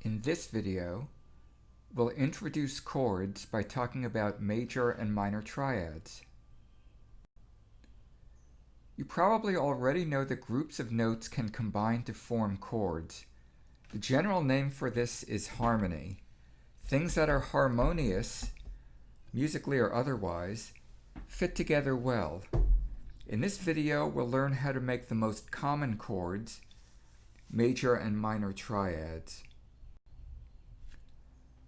In this video, we'll introduce chords by talking about major and minor triads. You probably already know that groups of notes can combine to form chords. The general name for this is harmony. Things that are harmonious, musically or otherwise, fit together well. In this video, we'll learn how to make the most common chords, major and minor triads.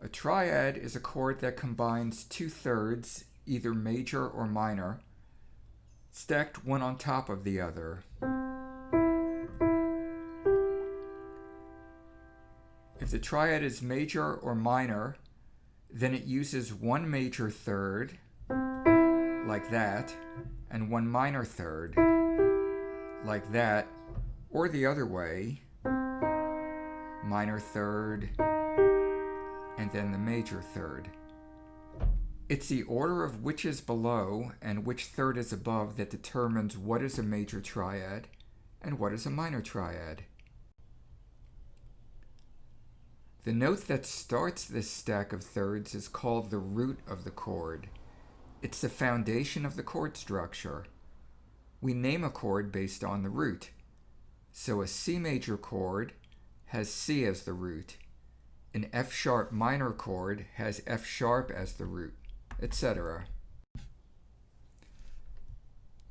A triad is a chord that combines two thirds, either major or minor, stacked one on top of the other. If the triad is major or minor, then it uses one major third, like that, and one minor third, like that, or the other way, minor third, and then the major third. It's the order of which is below and which third is above that determines what is a major triad and what is a minor triad. The note that starts this stack of thirds is called the root of the chord. It's the foundation of the chord structure. We name a chord based on the root. So a C major chord has C as the root. An F sharp minor chord has F sharp as the root, etc.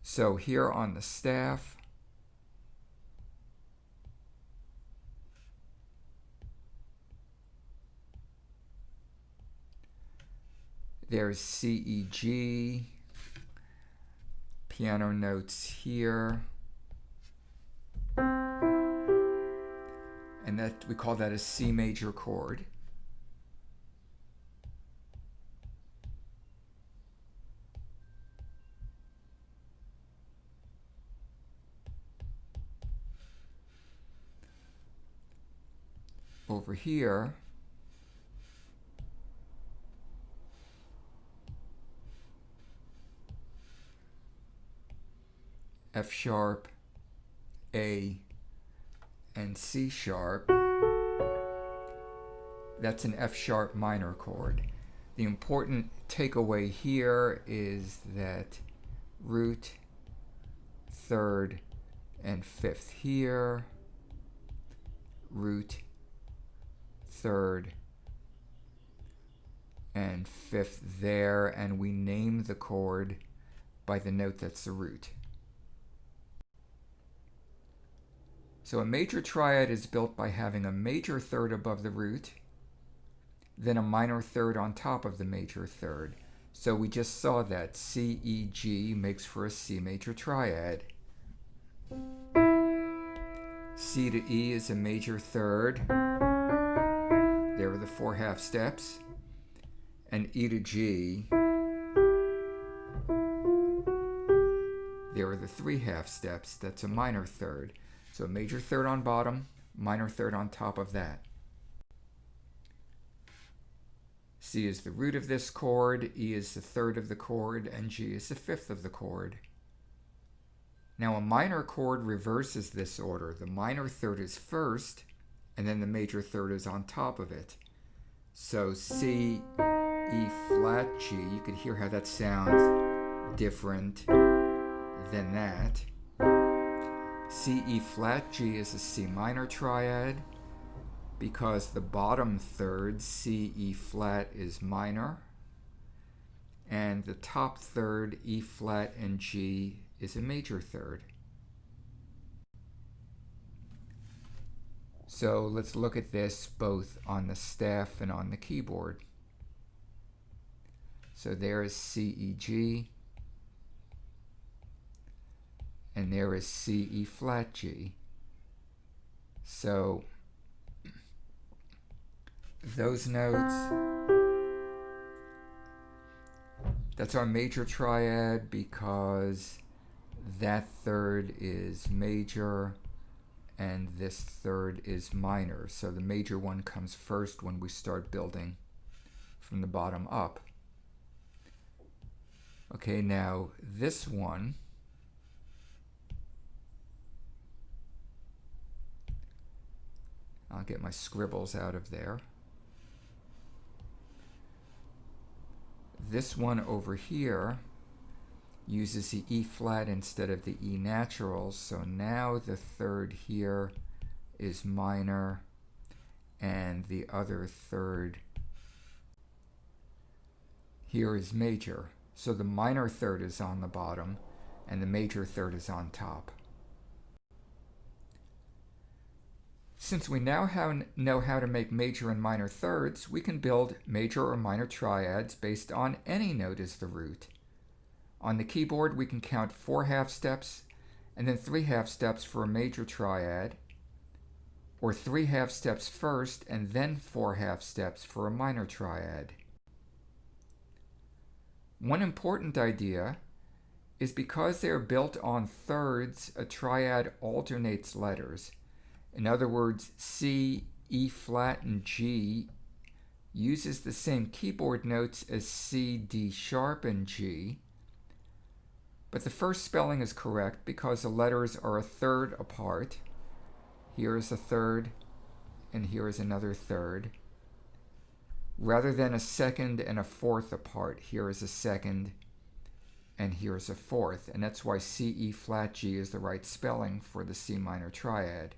So here on the staff, there's C, E, G, piano notes here, and that we call that a C major chord. Over here, F sharp, A, and C sharp, that's an F sharp minor chord. The important takeaway here is that root, third, and fifth here, root, third, and fifth there, and we name the chord by the note that's the root. So a major triad is built by having a major third above the root, then a minor third on top of the major third. So we just saw that C, E, G makes for a C major triad. C to E is a major third. There are the 4 half steps. And E to G, there are the 3 half steps. That's a minor third. So a major third on bottom, minor third on top of that. C is the root of this chord, E is the third of the chord, and G is the fifth of the chord. Now a minor chord reverses this order. The minor third is first, and then the major third is on top of it. So C, E flat, G, you can hear how that sounds different than that. C, E flat, G is a C minor triad because the bottom third, C, E flat, is minor, and the top third, E flat and G, is a major third. So let's look at this both on the staff and on the keyboard. So there is C, E, G, and there is C, E flat, G. So those notes, that's our major triad because that third is major and this third is minor. So the major one comes first when we start building from the bottom up. Okay, now this one, I'll get my scribbles out of there. This one over here uses the E flat instead of the E natural, so now the third here is minor and the other third here is major. So the minor third is on the bottom and the major third is on top. Since we now know how to make major and minor thirds, we can build major or minor triads based on any note as the root. On the keyboard, we can count 4 half steps and then 3 half steps for a major triad, or 3 half steps first and then 4 half steps for a minor triad. One important idea is because they are built on thirds, a triad alternates letters. In other words, C, E flat, and G uses the same keyboard notes as C, D sharp, and G, but the first spelling is correct because the letters are a third apart. Here is a third, and here is another third, rather than a second and a fourth apart. Here is a second, and here is a fourth, and that's why C, E flat, G is the right spelling for the C minor triad.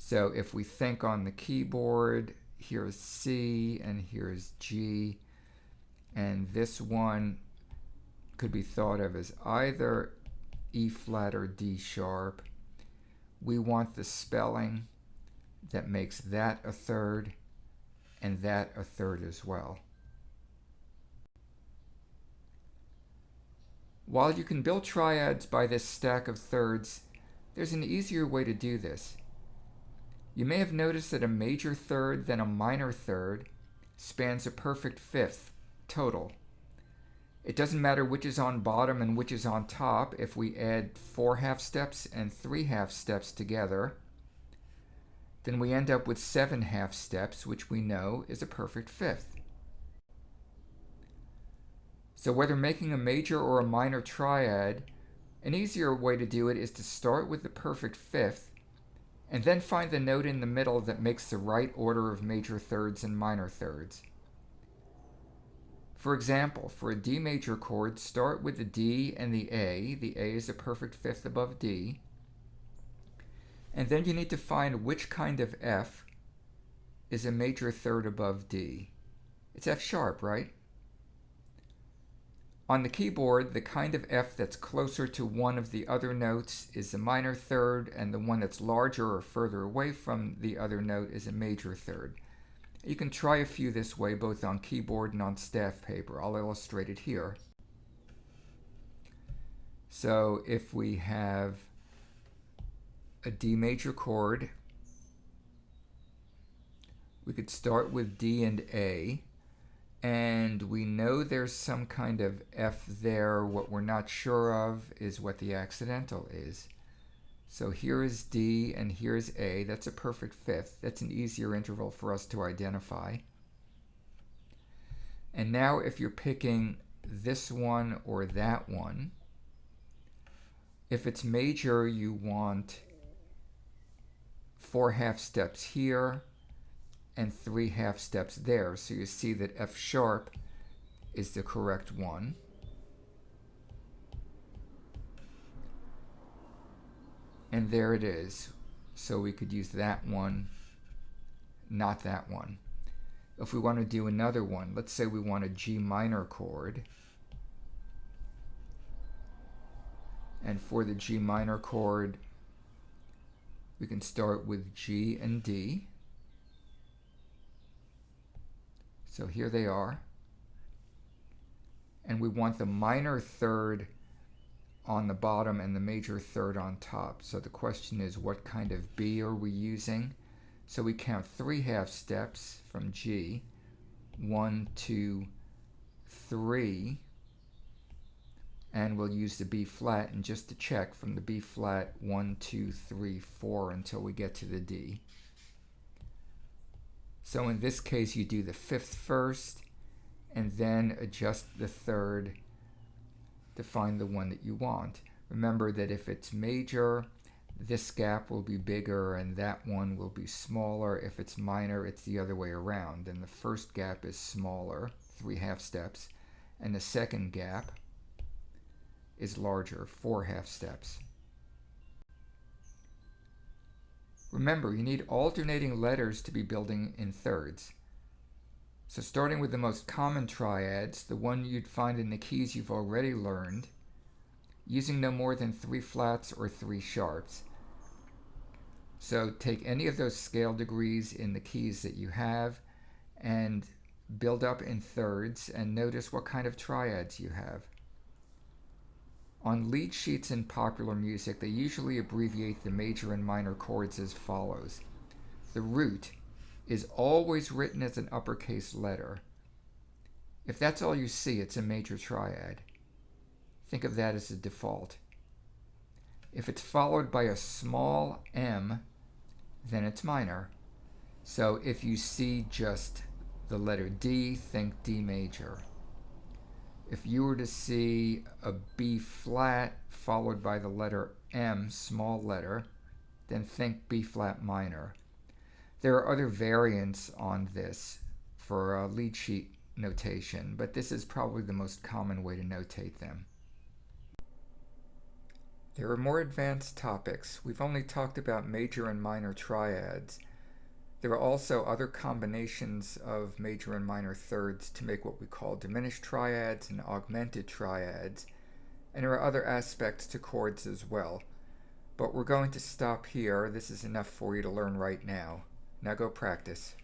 So if we think on the keyboard, here's C and here's G, and this one could be thought of as either E flat or D sharp. We want the spelling that makes that a third and that a third as well. While you can build triads by this stack of thirds, there's an easier way to do this. You may have noticed that a major third, then a minor third, spans a perfect fifth total. It doesn't matter which is on bottom and which is on top. If we add 4 half steps and 3 half steps together, then we end up with 7 half steps, which we know is a perfect fifth. So whether making a major or a minor triad, an easier way to do it is to start with the perfect fifth and then find the note in the middle that makes the right order of major thirds and minor thirds. For example, for a D major chord, start with the D and the A. The A is a perfect fifth above D. And then you need to find which kind of F is a major third above D. It's F sharp, right? On the keyboard, the kind of F that's closer to one of the other notes is a minor third, and the one that's larger or further away from the other note is a major third. You can try a few this way, both on keyboard and on staff paper. I'll illustrate it here. So if we have a D major chord, we could start with D and A, and we know there's some kind of F there. What we're not sure of is what the accidental is. So here is D and here's A. That's a perfect fifth. That's an easier interval for us to identify. And now if you're picking this one or that one, if it's major, you want 4 half steps here and 3 half steps there. So you see that F sharp is the correct one. And there it is. So we could use that one, not that one. If we want to do another one, let's say we want a G minor chord. And for the G minor chord, we can start with G and D. So here they are. And we want the minor third on the bottom and the major third on top. So the question is, what kind of B are we using? So we count 3 half steps from G. 1, 2, 3. And we'll use the B flat, and just to check, from the B flat, 1, 2, 3, 4 until we get to the D. So in this case, you do the fifth first, and then adjust the third to find the one that you want. Remember that if it's major, this gap will be bigger and that one will be smaller. If it's minor, it's the other way around. And the first gap is smaller, 3 half steps, and the second gap is larger, 4 half steps. Remember, you need alternating letters to be building in thirds. So starting with the most common triads, the one you'd find in the keys you've already learned, using no more than 3 flats or 3 sharps. So take any of those scale degrees in the keys that you have and build up in thirds, and notice what kind of triads you have. On lead sheets in popular music, they usually abbreviate the major and minor chords as follows. The root is always written as an uppercase letter. If that's all you see, it's a major triad. Think of that as a default. If it's followed by a small m, then it's minor. So if you see just the letter D, think D major. If you were to see a B flat followed by the letter M, small letter, then think B flat minor. There are other variants on this for lead sheet notation, but this is probably the most common way to notate them. There are more advanced topics. We've only talked about major and minor triads. There are also other combinations of major and minor thirds to make what we call diminished triads and augmented triads, and there are other aspects to chords as well. But we're going to stop here. This is enough for you to learn right now. Now go practice.